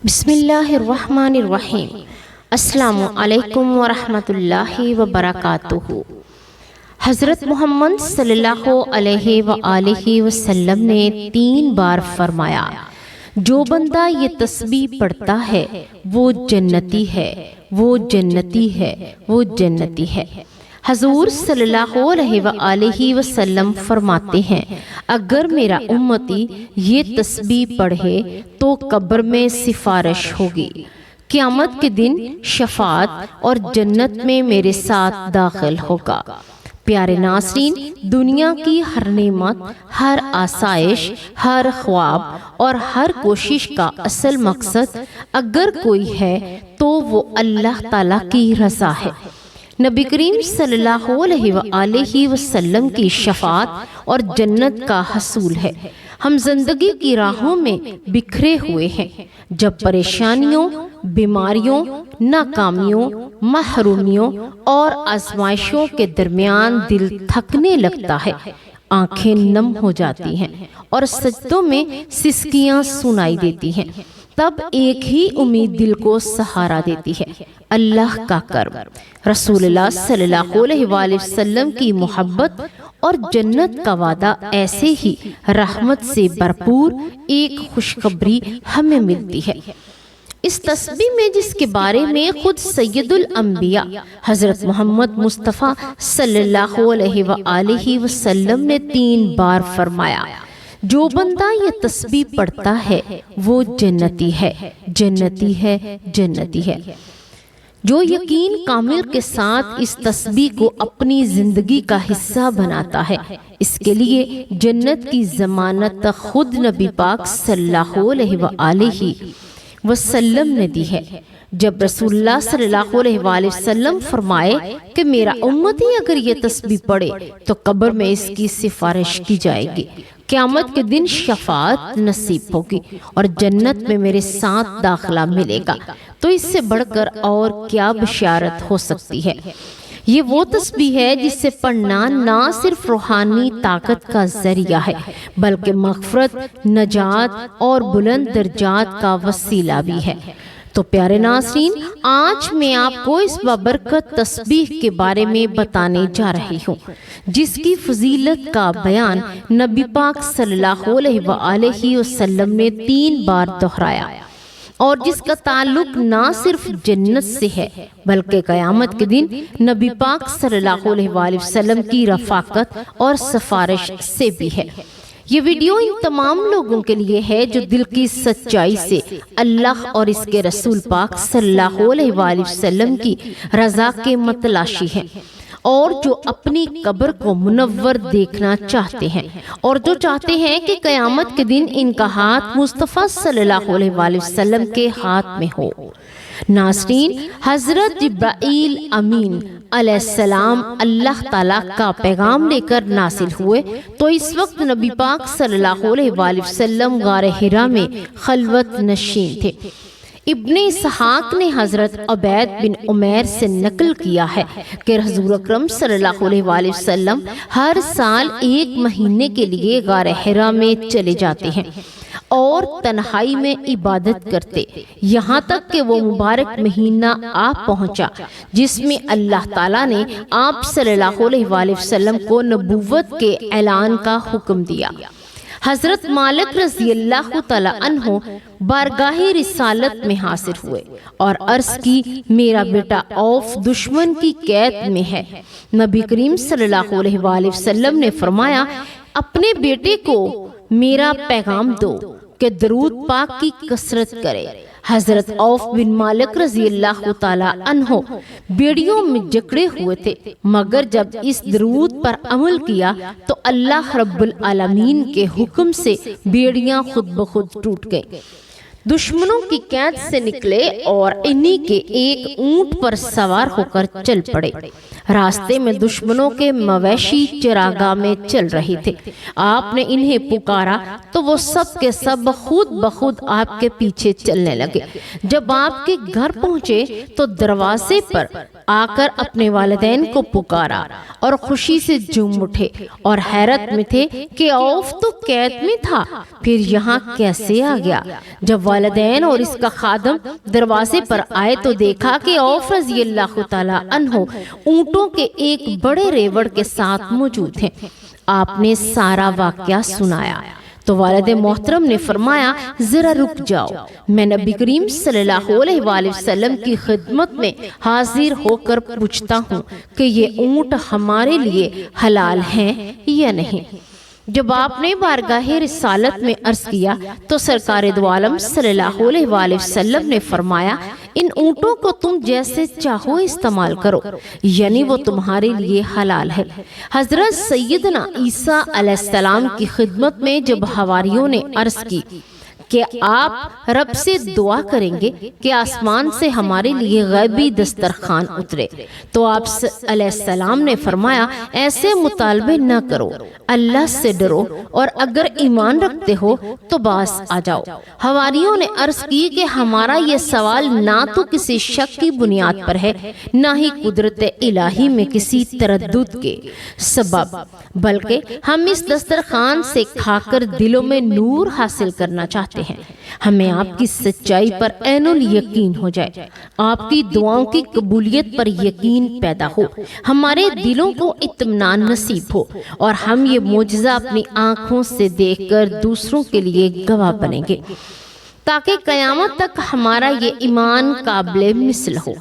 بسم اللہ الرحمن الرحیم۔ السلام علیکم ورحمۃ اللہ وبرکاتہ۔ حضرت محمد صلی اللہ علیہ وآلہ وسلم نے 3 بار فرمایا، جو بندہ یہ تسبیح پڑھتا ہے وہ جنتی ہے، وہ جنتی ہے، وہ جنتی ہے۔ حضور صلی اللہ علیہ وآلہ وسلم فرماتے ہیں، اگر میرا امتی یہ تسبیح پڑھے تو قبر میں سفارش ہوگی، قیامت کے دن شفاعت اور جنت میں میرے ساتھ داخل ہوگا۔ پیارے ناظرین، دنیا کی ہر نعمت، ہر آسائش، ہر خواب اور ہر کوشش کا اصل مقصد اگر کوئی ہے تو وہ اللہ تعالیٰ کی رضا ہے۔ نبی کریم صلی اللہ علیہ وآلہ وسلم کی شفاعت اور جنت کا حصول ہے۔ ہم زندگی کی راہوں میں بکھرے ہوئے ہیں، جب پریشانیوں، بیماریوں، ناکامیوں، محرومیوں اور آزمائشوں کے درمیان دل تھکنے لگتا ہے، آنکھیں نم ہو جاتی ہیں اور سجدوں میں سسکیاں سنائی دیتی ہیں، تب ایک ہی امید دل کو سہارا دیتی ہے، اللہ کا کرم۔ رسول اللہ صلی اللہ علیہ وآلہ وسلم کی محبت اور جنت کا وعدہ ایسے ہی رحمت سے بھرپور ایک خوشخبری ہمیں ملتی ہے۔ اس تسبیح میں جس کے بارے میں خود سید الانبیاء حضرت محمد مصطفیٰ صلی اللہ علیہ وآلہ وسلم نے 3 بار فرمایا، جو بندہ یہ تسبیح پڑھتا ہے وہ جنتی ہے، جنتی ہے، جنتی ہے۔ جو یقین کامل کے ساتھ اس تسبیح کو اپنی زندگی کا حصہ بناتا ہے، اس کے لیے جنت کی ضمانت خود نبی پاک صلی اللہ علیہ وآلہ وسلم نے دی ہے۔ جب رسول اللہ صلی اللہ علیہ وآلہ وسلم فرمائے کہ میرا امتی اگر یہ تسبیح پڑھے تو قبر میں اس کی سفارش کی جائے گی، قیامت کے دن شفاعت نصیب ہوگی اور جنت میں میرے ساتھ داخلہ ملے گا، تو اس سے بڑھ کر اور کیا بشارت ہو سکتی ہے۔ یہ وہ تسبیح ہے جس سے پڑھنا نہ صرف روحانی طاقت کا ذریعہ ہے بلکہ مغفرت، نجات اور بلند درجات کا وسیلہ بھی ہے۔ تو پیارے ناظرین، آج میں آپ کو اس بابرکت تسبیح کے بارے میں بتانے جا رہی ہوں، جس کی فضیلت کا بیان نبی پاک صلی اللہ علیہ وآلہ وسلم نے 3 بار دہرایا، اور جس کا تعلق نہ صرف جنت سے ہے بلکہ قیامت کے دن نبی پاک صلی اللہ علیہ وآلہ وسلم کی رفاقت اور سفارش سے بھی ہے۔ یہ ویڈیو ان تمام لوگوں کے لیے ہے جو دل کی سچائی سے اللہ اور اس کے رسول پاک صلی اللہ علیہ وآلہ وسلم کی رضا کے متلاشی ہیں، اور جو اپنی قبر کو منور دیکھنا چاہتے ہیں، اور جو چاہتے ہیں کہ قیامت کے دن ان کا ہاتھ مصطفیٰ صلی اللہ علیہ وآلہ وسلم کے ہاتھ میں ہو۔ ناظرین، حضرت جبرائیل امین علیہ السلام اللہ تعالیٰ کا پیغام لے کر نازل ہوئے تو اس وقت نبی پاک صلی اللہ علیہ وآلہ وسلم غار حرا میں خلوت نشین تھے۔ ابن اسحاق نے حضرت عبید بن عمیر سے نقل کیا ہے کہ حضور اکرم صلی اللہ علیہ وآلہ وسلم ہر سال 1 مہینے کے لیے غار حرا میں چلے جاتے ہیں اور تنہائی میں عبادت کرتے، یہاں تک کہ وہ مبارک مہینہ آ پہنچا جس میں اللہ تعالیٰ نے آپ صلی اللہ علیہ وآلہ وسلم کو نبوت کے اعلان کا حکم دیا۔ حضرت مالک رضی اللہ تعالیٰ عنہ بارگاہ رسالت میں حاضر ہوئے اور عرض کی، میرا بیٹا عوف دشمن کی قید میں ہے۔ نبی کریم صلی اللہ علیہ وآلہ وسلم نے فرمایا، اپنے بیٹے کو میرا پیغام دو کہ درود پاک کی کثرت کرے۔ حضرت عوف بن مالک رضی اللہ تعالیٰ عنہ بیڑیوں میں جکڑے ہوئے تھے، مگر جب اس درود پر عمل کیا تو اللہ رب العالمین کے حکم سے بیڑیاں خود بخود ٹوٹ گئیں، دشمنوں کی قید سے نکلے اور انہی کے ایک اونٹ پر سوار ہو کر چل پڑے۔ راستے میں دشمنوں کے مویشی چراگاہ میں چل رہے تھے۔ آپ نے انہیں پکارا تو وہ سب کے سب خود بخود آپ کے پیچھے چلنے لگے۔ جب آپ کے گھر پہنچے تو دروازے پر آ کر اپنے والدین کو پکارا اور خوشی سے جھوم اٹھے اور حیرت میں تھے کہ عوف تو قید میں تھا، پھر یہاں کیسے آ گیا؟ جب والدین اور اس کا خادم دروازے پر آئے تو دیکھا کہ عوف رضی اللہ تعالی عنہ اونٹوں کے ایک بڑے ریوڑ کے ساتھ موجود ہیں۔ آپ نے سارا واقعہ سنایا تو والد محترم نے فرمایا، ذرا رک جاؤ، میں نبی کریم صلی اللہ علیہ وآلہ وسلم کی خدمت میں حاضر ہو کر پوچھتا ہوں کہ یہ اونٹ ہمارے لیے حلال ہیں یا نہیں۔ جب آپ نے بارگاہ رسالت میں عرض کیا تو سرکار دو عالم صلی اللہ علیہ وآلہ وسلم نے فرمایا، ان اونٹوں کو تم جیسے چاہو استعمال کرو، یعنی وہ تمہارے لیے حلال ہے۔ حضرت سیدنا عیسیٰ علیہ السلام کی خدمت میں جب حواریوں نے عرض کی کہ آپ رب سے دعا کریں گے کہ آسمان سے ہمارے لیے غیبی دسترخوان اترے، تو آپ علیہ السلام نے فرمایا، ایسے مطالبے نہ کرو، اللہ سے ڈرو، اور اگر ایمان رکھتے ہو تو باز آ جاؤ۔ حواریوں نے عرض کی کہ ہمارا یہ سوال نہ تو کسی شک کی بنیاد پر ہے، نہ ہی قدرت الہی میں کسی تردد کے سبب، بلکہ ہم اس دسترخوان سے کھا کر دلوں میں نور حاصل کرنا چاہتے ہیں۔ ہمیں آپ کی سچائی پر عین الیقین ہو جائے، آپ کی دعاؤں کی قبولیت پر یقین پیدا ہو، ہمارے دلوں کو اطمینان نصیب ہو، اور ہم یہ معجزہ اپنی آنکھوں سے دیکھ کر دوسروں کے لیے گواہ بنیں گے، تاکہ قیامت تک ہمارا یہ ایمان قابل مثل ہو۔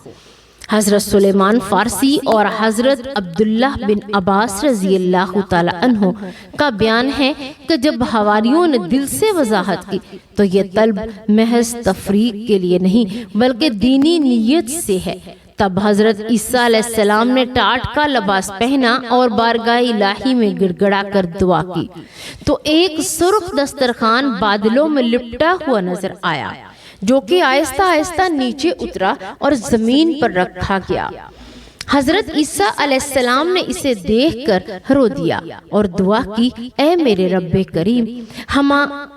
حضرت سلیمان فارسی اور حضرت عبداللہ بن عباس رضی اللہ تعالی عنہ کا بیان ہے کہ جب حواریوں نے دل سے وضاحت کی تو یہ طلب محض تفریق کے لیے نہیں بلکہ دینی نیت سے ہے۔ تب حضرت عیسیٰ علیہ السلام نے ٹاٹ کا لباس پہنا اور بارگاہ الہی میں گڑ گڑا کر دعا کی تو ایک سرخ دسترخوان بادلوں میں لپٹا ہوا نظر آیا، جو کہ آہستہ آہستہ نیچے اترا اور زمین پر رکھا گیا۔ حضرت عیسیٰ علیہ السلام نے اسے دیکھ کر رو دیا اور دعا کی، اے میرے رب کریم،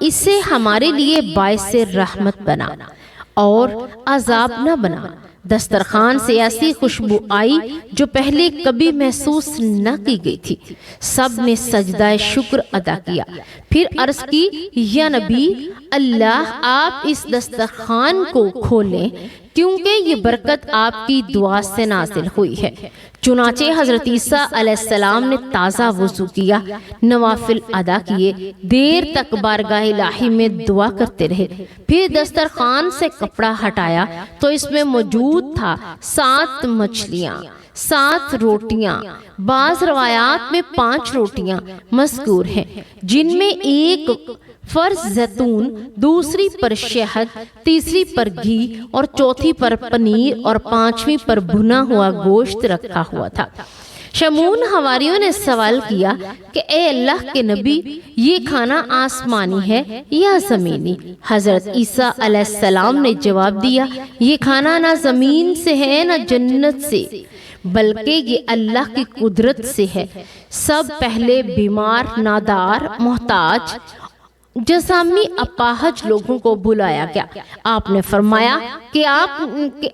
اسے ہمارے لیے باعث رحمت بنا اور عذاب نہ بنا۔ دسترخوان سے ایسی خوشبو آئی جو پہلے کبھی محسوس نہ کی گئی تھی۔ سب نے سجدہ شکر ادا کیا، پھر عرض کی، یا نبی اللہ، آپ اس دسترخوان کو کھولیں کیونکہ یہ برکت آپ کی دعا سے نازل ہوئی ہے۔ چنانچہ حضرت عیسیٰ علیہ السلام نے تازہ وضو کیا، نوافل ادا کیے، دیر تک بارگاہ الہی میں دعا کرتے رہے، پھر دسترخوان سے کپڑا ہٹایا تو اس میں موجود تھا 7 مچھلیاں، 7 روٹیاں، بعض روایات میں 5 روٹیاں مذکور ہیں، جن میں ایک فرض زیتون، دوسری پر شہد، تیسری پر گھی اور چوتھی پر پنیر اور 5ویں پر بھنا ہوا گوشت رکھا ہوا تھا۔ شمون حواریوں نے سوال کیا کہ اے اللہ کے نبی، یہ کھانا آسمانی ہے یا زمینی؟ حضرت عیسیٰ علیہ السلام نے جواب دیا، یہ کھانا نہ زمین سے ہے نہ جنت سے، بلکہ یہ اللہ کی قدرت سے ہے۔ سب پہلے بیمار، نادار، محتاج، جسامی اپاہج لوگوں کو بلایا گیا۔ آپ نے فرمایا کہ آپ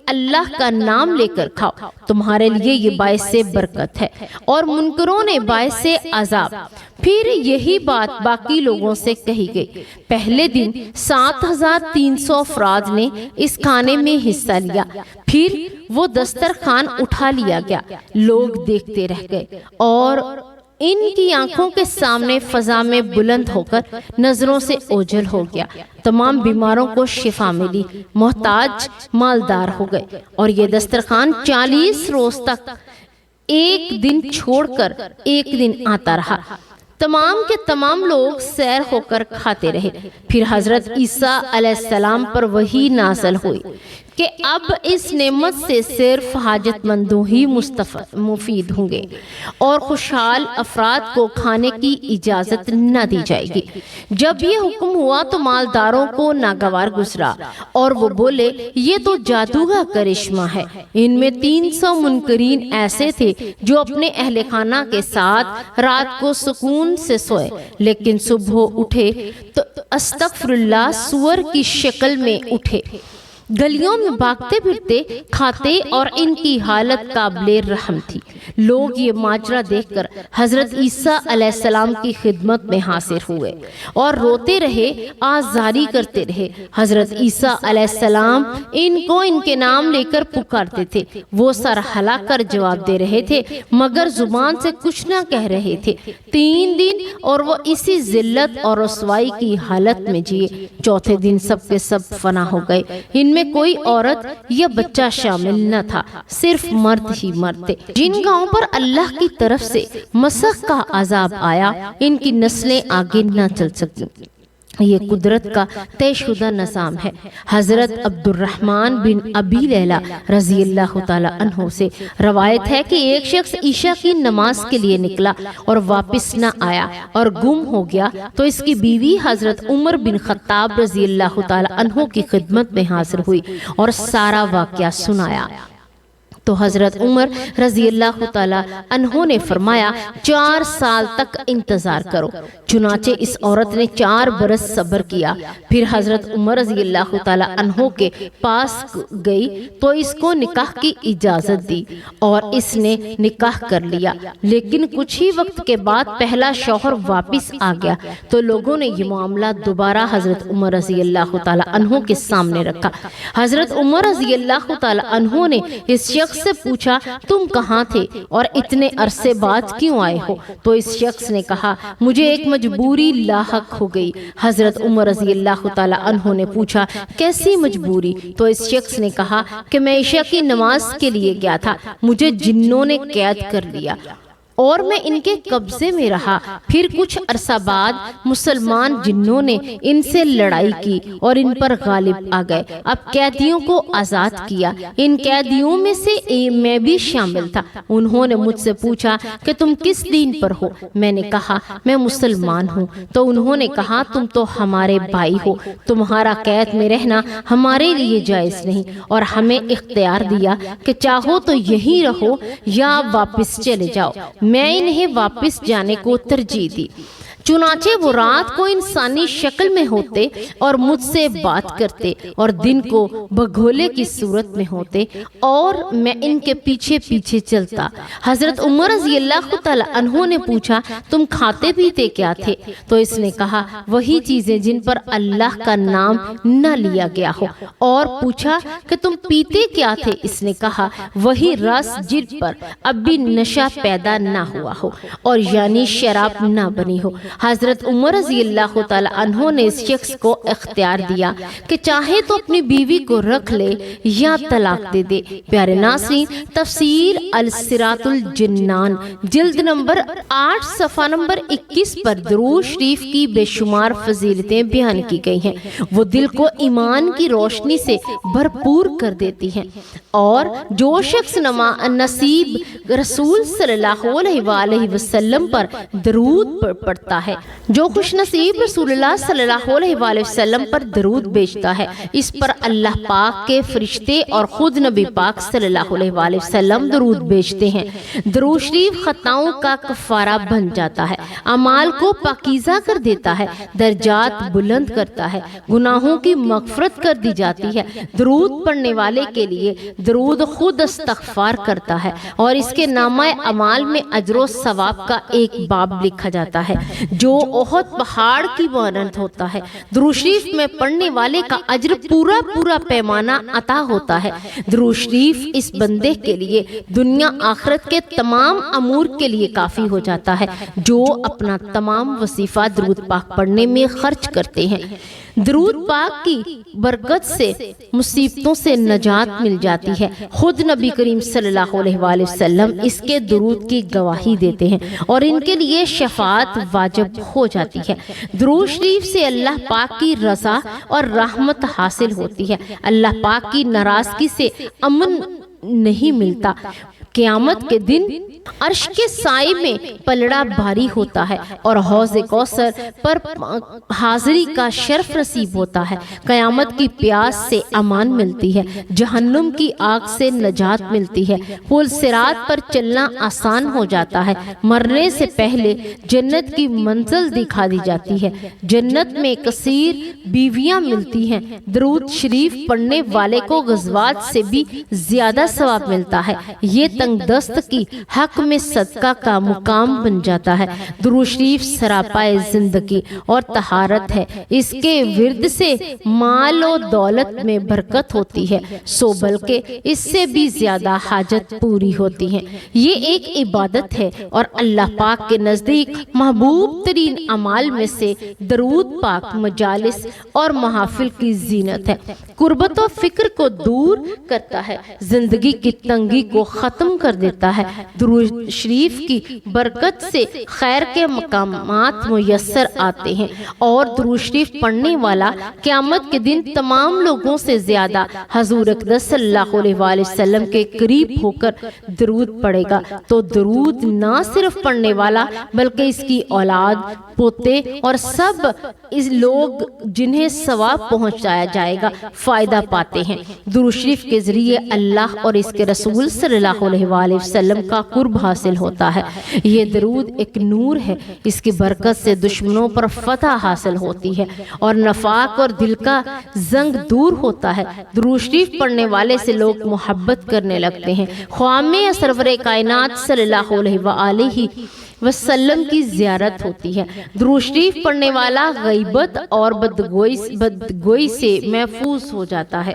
اللہ کا نام لے کر کھاؤ، تمہارے لیے یہ باعث برکت ہے، اور منکروں نے باعث عذاب۔ پھر یہی بات باقی لوگوں سے کہی گئی۔ پہلے دن 7300 افراد نے اس کھانے میں حصہ لیا، پھر وہ دسترخوان اٹھا لیا گیا، لوگ دیکھتے رہ گئے اور ان کی آنکھوں کے سامنے فضا میں بلند ہو کر نظروں سے اوجھل ہو گیا۔ تمام بیماروں کو شفا ملی، محتاج مالدار ہو گئے، اور یہ دسترخوان 40 روز تک ایک دن چھوڑ کر ایک دن آتا رہا۔ تمام کے تمام لوگ سیر ہو کر کھاتے رہے۔ پھر حضرت عیسیٰ علیہ السلام پر وحی نازل ہوئی کہ اب اس نعمت سے صرف حاجت مندوں ہی مفید ہوں گے اور خوشحال افراد کو کھانے کی اجازت نہ دی جائے گی۔ جب یہ حکم ہوا تو مالداروں کو ناگوار گزرا اور وہ بولے یہ تو جادو کا کرشمہ ہے۔ ان میں 300 منکرین ایسے تھے جو اپنے اہل خانہ کے ساتھ رات کو سکون سے سوئے، لیکن صبح اٹھے تو استغفر اللہ سور کی شکل میں اٹھے، گلیوں میں بھاگتے پھرتے کھاتے، اور ان کی حالت قابل رحم تھی۔ لوگ یہ ماجرا دیکھ کر حضرت عیسیٰ علیہ السلام کی خدمت میں حاضر ہوئے اور روتے رہے، آزاری کرتے رہے۔ حضرت عیسیٰ علیہ السلام ان کو ان کے نام لے کر پکارتے تھے، وہ سر ہلا کر جواب دے رہے تھے مگر زبان سے کچھ نہ کہہ رہے تھے۔ 3 دن اور وہ اسی ذلت اور رسوائی کی حالت میں جیے۔ چوتھے دن سب کے سب فنا ہو گئے۔ ان میں کوئی عورت یا بچہ شامل نہ تھا، صرف مرد ہی مرد تھے۔ جن گاؤں پر اللہ کی طرف سے مسخ کا عذاب آیا، ان کی نسلیں آگے نہ چل سکیں۔ یہ قدرت کا طے شدہ نظام ہے۔ حضرت عبد الرحمن بن ابی لیلہ رضی اللہ تعالیٰ عنہ سے روایت ہے کہ ایک شخص عشاء کی نماز کے لیے نکلا اور واپس نہ آیا اور گم ہو گیا، تو اس کی بیوی حضرت عمر بن خطاب رضی اللہ تعالیٰ عنہ کی خدمت میں حاضر ہوئی اور سارا واقعہ سنایا۔ تو حضرت عمر رضی اللہ تعالیٰ عنہ نے فرمایا 4 سال تک انتظار کرو۔ چنانچہ اس عورت نے 4 برس صبر کیا، پھر حضرت عمر رضی اللہ تعالیٰ عنہ کے پاس گئی تو اس کو نکاح کی اجازت دی اور اس نے نکاح کر لیا، لیکن کچھ ہی وقت کے بعد پہلا شوہر واپس آ گیا تو لوگوں نے یہ معاملہ دوبارہ حضرت عمر رضی اللہ تعالیٰ عنہ کے سامنے رکھا۔ حضرت عمر رضی اللہ تعالیٰ عنہ نے اس شخص سے پوچھا تم کہاں تھے اور اتنے عرصے بعد کیوں آئے ہو؟ تو اس شخص نے کہا مجھے ایک مجبوری لاحق ہو گئی۔ حضرت عمر رضی اللہ تعالیٰ عنہ نے پوچھا کیسی مجبوری؟ تو اس شخص نے کہا کہ میں عشاء کی نماز کے لیے گیا تھا، مجھے جنوں نے قید کر لیا اور میں ان کے قبضے میں رہا۔ پھر کچھ عرصہ بعد مسلمان جنوں نے ان سے لڑائی کی اور ان پر غالب آ گئے۔ اب قیدیوں کو آزاد کیا، ان قیدیوں میں سے میں بھی شامل تھا۔ انہوں نے مجھ سے پوچھا کہ تم کس دین پر ہو؟ میں نے کہا میں مسلمان ہوں۔ تو انہوں نے کہا تم تو ہمارے بھائی ہو، تمہارا قید میں رہنا ہمارے لیے جائز نہیں، اور ہمیں اختیار دیا کہ چاہو تو یہیں رہو یا واپس چلے جاؤ۔ میں انہیں واپس جانے کو ترجیح دی۔ چنانچہ وہ رات کو انسانی شکل میں ہوتے اور مجھ سے بات کرتے اور دن کو بگھولے کی صورت میں ہوتے اور میں ان کے پیچھے پیچھے چلتا۔ حضرت عمر رضی اللہ تعالیٰ عنہ نے پوچھا تم کھاتے پیتے کیا تھے؟ تو اس نے کہا وہی چیزیں جن پر اللہ کا نام نہ لیا گیا ہو۔ اور پوچھا کہ تم پیتے کیا تھے؟ اس نے کہا وہی رس جن پر اب بھی نشہ پیدا نہ ہوا ہو اور یعنی شراب نہ بنی ہو۔ حضرت عمر رضی اللہ تعالیٰ عنہ نے اس شخص کو اختیار دیا کہ چاہے تو اپنی بیوی کو رکھ لے یا طلاق دے دے۔ پیارے ناظرین، تفسیر الصراط الجنان جلد نمبر 8 صفحہ نمبر 21 پر درود شریف کی بے شمار فضیلتیں بیان کی گئی ہیں۔ وہ دل کو ایمان کی روشنی سے بھرپور کر دیتی ہیں، اور جو شخص نصیب رسول صلی اللہ علیہ وآلہ وسلم پر درود پڑھتا ہے، جو خوش نصیب رسول اللہ صلی اللہ علیہ وآلہ وسلم پر درود بھیجتا ہے، اس پر اللہ پاک کے فرشتے اور خود نبی پاک صلی اللہ علیہ وآلہ وسلم درود بھیجتے ہیں۔ درود شریف خطاؤں کا کفارہ بن جاتا ہے، اعمال کو پاکیزہ کر دیتا ہے، درجات بلند کرتا ہے، گناہوں کی مغفرت کر دی جاتی ہے۔ درود پڑھنے والے کے لیے درود خود استغفار کرتا ہے اور اس کے نامہ اعمال میں اجر و ثواب کا ایک باب لکھا جاتا ہے جو احد پہاڑ کی مانند ہوتا ہے۔ درود شریف میں پڑھنے والے کا اجر پورا پیمانہ عطا ہوتا ہے۔ درود شریف اس بندے کے لیے دنیا آخرت کے تمام امور کے لیے کافی ہو جاتا ہے جو اپنا تمام وظیفہ درود پاک پڑھنے میں خرچ کرتے ہیں۔ درود پاک کی برکت سے مصیبتوں سے نجات مل جاتی ہے۔ خود نبی کریم صلی اللہ علیہ وآلہ وسلم اس کے درود کی گواہی دیتے ہیں اور ان کے لیے شفاعت واجب ہو جاتی ہے۔ درود شریف سے اللہ پاک کی رضا اور رحمت حاصل ہوتی ہے۔ اللہ پاک کی ناراضگی سے امن نہیں ملتا۔ قیامت کے دن عرش کے سائے میں پلڑا بھاری ہوتا ہے اور حوض کوثر پر حاضری کا شرف نصیب ہوتا ہے۔ قیامت کی پیاس سے امان ملتی ہے، جہنم کی آگ سے نجات ملتی ہے، پل صراط پر چلنا آسان ہو جاتا ہے، مرنے سے پہلے جنت کی منزل دکھا دی جاتی ہے، جنت میں کثیر بیویاں ملتی ہیں، درود شریف پڑھنے والے کو غزوات سے بھی زیادہ ثواب ملتا ہے، یہ تنگ دست کی حق میں صدقہ کا مقام بن جاتا ہے۔ درود شریف سراپائے زندگی اور طہارت ہے، اس کے ورد سے مال و دولت میں برکت ہوتی ہے، سو بلکہ اس سے بھی زیادہ حاجت پوری ہوتی ہے۔ یہ ایک عبادت ہے اور اللہ پاک کے نزدیک محبوب ترین اعمال میں سے درود پاک مجالس اور محافل کی زینت ہے، قربت و فکر کو دور کرتا ہے، زندگی کی تنگی کو ختم کر دیتا ہے۔ درود شریف کی برکت سے خیر کے مقامات میسر آتے ہیں اور درود شریف پڑھنے والا قیامت کے دن تمام لوگوں سے زیادہ حضور اقدس صلی اللہ علیہ وآلہ وسلم کے قریب ہو کر درود پڑھے گا۔ تو درود نہ صرف پڑھنے والا بلکہ اس کی اولاد، پوتے اور سب اس لوگ جنہیں ثواب پہنچایا جائے گا فائدہ پاتے ہیں۔ درود شریف کے ذریعے اللہ اور اس کے رسول صلی اللہ علیہ وآلہ وسلم کا قرب حاصل ہوتا ہے۔ یہ درود ایک نور ہے، اس کی برکت سے دشمنوں پر فتح حاصل ہوتی ہے اور نفاق اور دل کا زنگ دور ہوتا ہے۔ درود شریف پڑھنے والے سے لوگ محبت کرنے لگتے ہیں۔ خواہ یا سرور کائنات صلی اللہ علیہ وآلہ وسلم کی زیارت ہوتی ہے۔ درود شریف پڑھنے والا غیبت اور بدگوئی سے محفوظ ہو جاتا ہے۔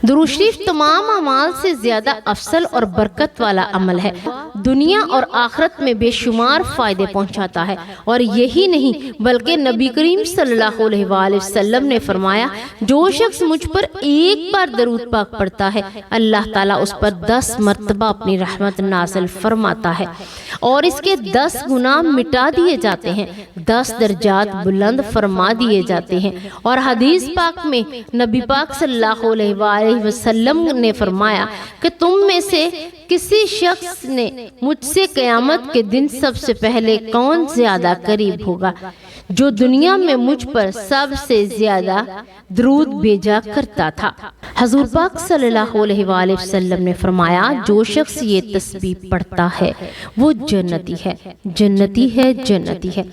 درود شریف تمام اعمال سے زیادہ افضل اور برکت والا عمل ہے، دنیا اور آخرت میں بے شمار فائدے پہنچاتا ہے۔ اور یہی نہیں بلکہ نبی کریم صلی اللہ علیہ وآلہ وسلم نے فرمایا، جو شخص مجھ پر ایک بار درود پاک پڑھتا ہے اللہ تعالیٰ اس پر 10 مرتبہ اپنی رحمت نازل فرماتا ہے اور اس کے 10 گناہ مٹا دیے جاتے ہیں، 10 درجات بلند فرما دیے جاتے ہیں۔ اور حدیث پاک میں نبی پاک صلی اللہ علیہ وآلہ وسلم نے فرمایا کہ تم میں سے کسی شخص نے مجھ سے قیامت کے دن سب سے پہلے کون زیادہ قریب ہوگا، جو دنیا میں مجھ پر سب سے زیادہ درود بھیجا کرتا تھا۔ حضور پاک صلی اللہ علیہ وآلہ وسلم نے فرمایا، جو شخص یہ تسبیح پڑھتا ہے وہ جنتی ہے، جنتی ہے، جنتی ہے۔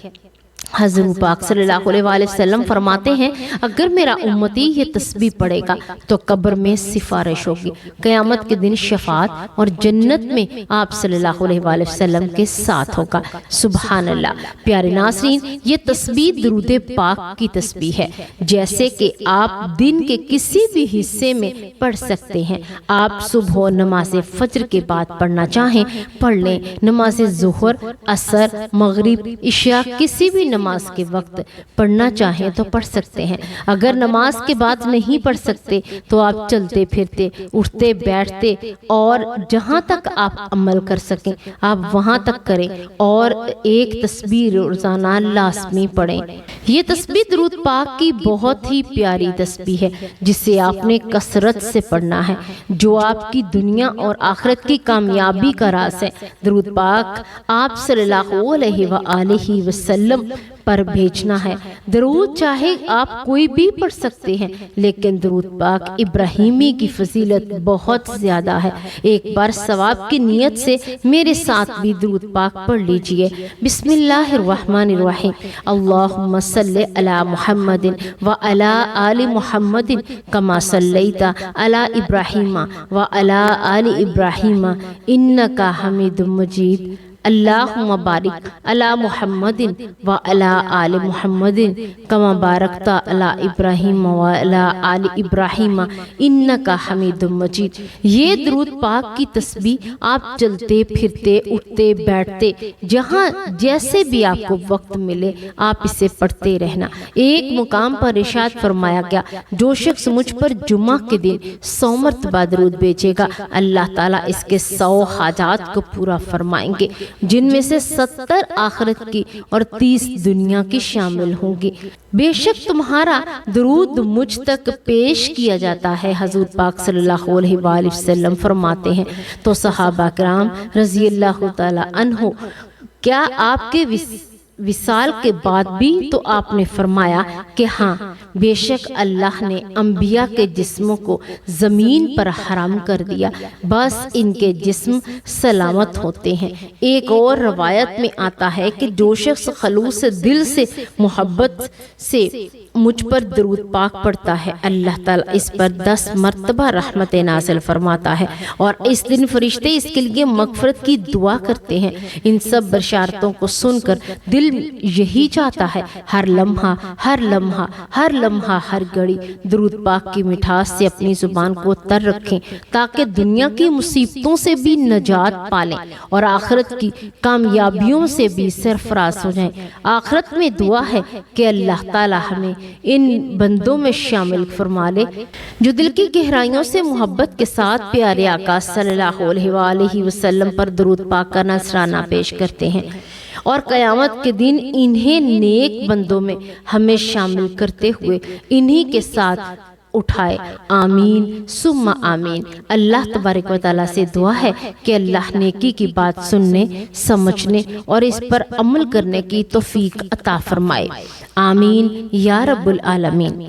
حضور پاک صلی اللہ علیہ وآلہ وسلم فرماتے ہیں، اگر میرا امتی یہ تسبیح پڑھے گا تو قبر میں سفارش ہوگی، قیامت کے دن شفاعت اور جنت میں آپ صلی اللہ علیہ وآلہ وسلم کے ساتھ ہوگا۔ سبحان اللہ۔ پیارے ناظرین، یہ تسبیح درود پاک کی تسبیح ہے، جیسے کہ آپ دن کے کسی بھی حصے میں پڑھ سکتے ہیں۔ آپ صبح و نماز فجر کے بعد پڑھنا چاہیں پڑھ لیں، نماز ظہر، عصر، مغرب، عشاء کسی بھی نماز کے وقت پڑھنا چاہیں تو پڑھ سکتے ہیں۔ اگر نماز کے بعد نہیں پڑھ سکتے تو آپ چلتے پھرتے، اٹھتے بیٹھتے اور جہاں تک آپ عمل کر سکیں آپ وہاں تک کریں اور ایک تسبیح روزانہ لازمی پڑھیں۔ یہ تسبیح درود پاک کی بہت ہی پیاری تسبیح ہے جسے آپ نے کثرت سے پڑھنا ہے، جو آپ کی دنیا اور آخرت کی کامیابی کا راز ہے۔ درود پاک آپ صلی اللہ علیہ وآلہ وسلم پر بھیجنا ہے۔ درود چاہے آپ کوئی بھی پڑھ سکتے ہیں، لیکن درود پاک ابراہیمی کی فضیلت بہت زیادہ ہے۔ ایک بار ثواب کی نیت سے میرے ساتھ بھی درود پاک پڑھ لیجئے۔ بسم اللہ الرحمن الرحیم، اللہم صلی علی محمد وعلی آل محمد کما صلیت علی ابراہیم وعلی آل ابراہیم انکا حمید مجید۔ اللہم بارک علی محمد و علی آل محمد کما بارکت علی ابراہیم و علی آل ابراہیم انک حمید مجید۔ یہ درود پاک کی تسبیح آپ چلتے پھرتے اٹھتے بیٹھتے جہاں جیسے بھی آپ کو وقت ملے آپ اسے پڑھتے رہنا۔ ایک مقام پر ارشاد فرمایا گیا، جو شخص مجھ پر جمعہ کے دن 100 مرتبہ درود بھیجے گا اللہ تعالیٰ اس کے 100 حاجات کو پورا فرمائیں گے، جن میں سے 70 آخرت کی اور 30 دنیا کی شامل ہوں گی۔ بے شک تمہارا درود مجھ تک پیش کیا جاتا ہے، حضور پاک صلی اللہ علیہ وآلہ وسلم فرماتے ہیں تو صحابہ کرام رضی اللہ تعالی عنہ، کیا آپ کے وصال کے بعد بھی؟ تو آپ نے فرمایا کہ ہاں، بے شک اللہ نے انبیاء کے جسموں کو زمین پر حرام کر دیا، بس ان کے جسم سلامت ہوتے ہیں۔ ایک اور روایت میں آتا ہے کہ جو شخص خلوص دل سے محبت سے مجھ پر درود پاک پڑھتا ہے اللہ تعالیٰ اس پر 10 مرتبہ رحمت نازل فرماتا ہے، اور اس دن فرشتے اس کے لیے مغفرت کی دعا کرتے ہیں۔ ان سب بشارتوں کو سن کر دل یہی چاہتا ہے ہر لمحہ ہر لمحہ ہر لمحہ ہر گھڑی درود پاک کی مٹھاس سے اپنی زبان کو تر رکھیں، تاکہ دنیا کی مصیبتوں سے بھی نجات پالیں اور آخرت کی کامیابیوں سے بھی سرفراز ہو جائیں۔ آخرت میں دعا ہے کہ اللہ تعالی ہمیں ان بندوں میں شامل فرما لے جو دل کی گہرائیوں سے محبت کے ساتھ پیارے آقا صلی اللہ علیہ وآلہ وسلم پر درود پاک کا نذرانہ پیش کرتے ہیں، اور قیامت کے دن انہیں نیک بندوں میں ہمیں شامل کرتے ہوئے انہی کے ساتھ اٹھائے۔ آمین ثم آمین۔ اللہ تبارک و تعالیٰ سے دعا ہے کہ اللہ نیکی کی بات سننے، سمجھنے اور اس پر عمل کرنے کی توفیق عطا فرمائے۔ آمین یا رب العالمین۔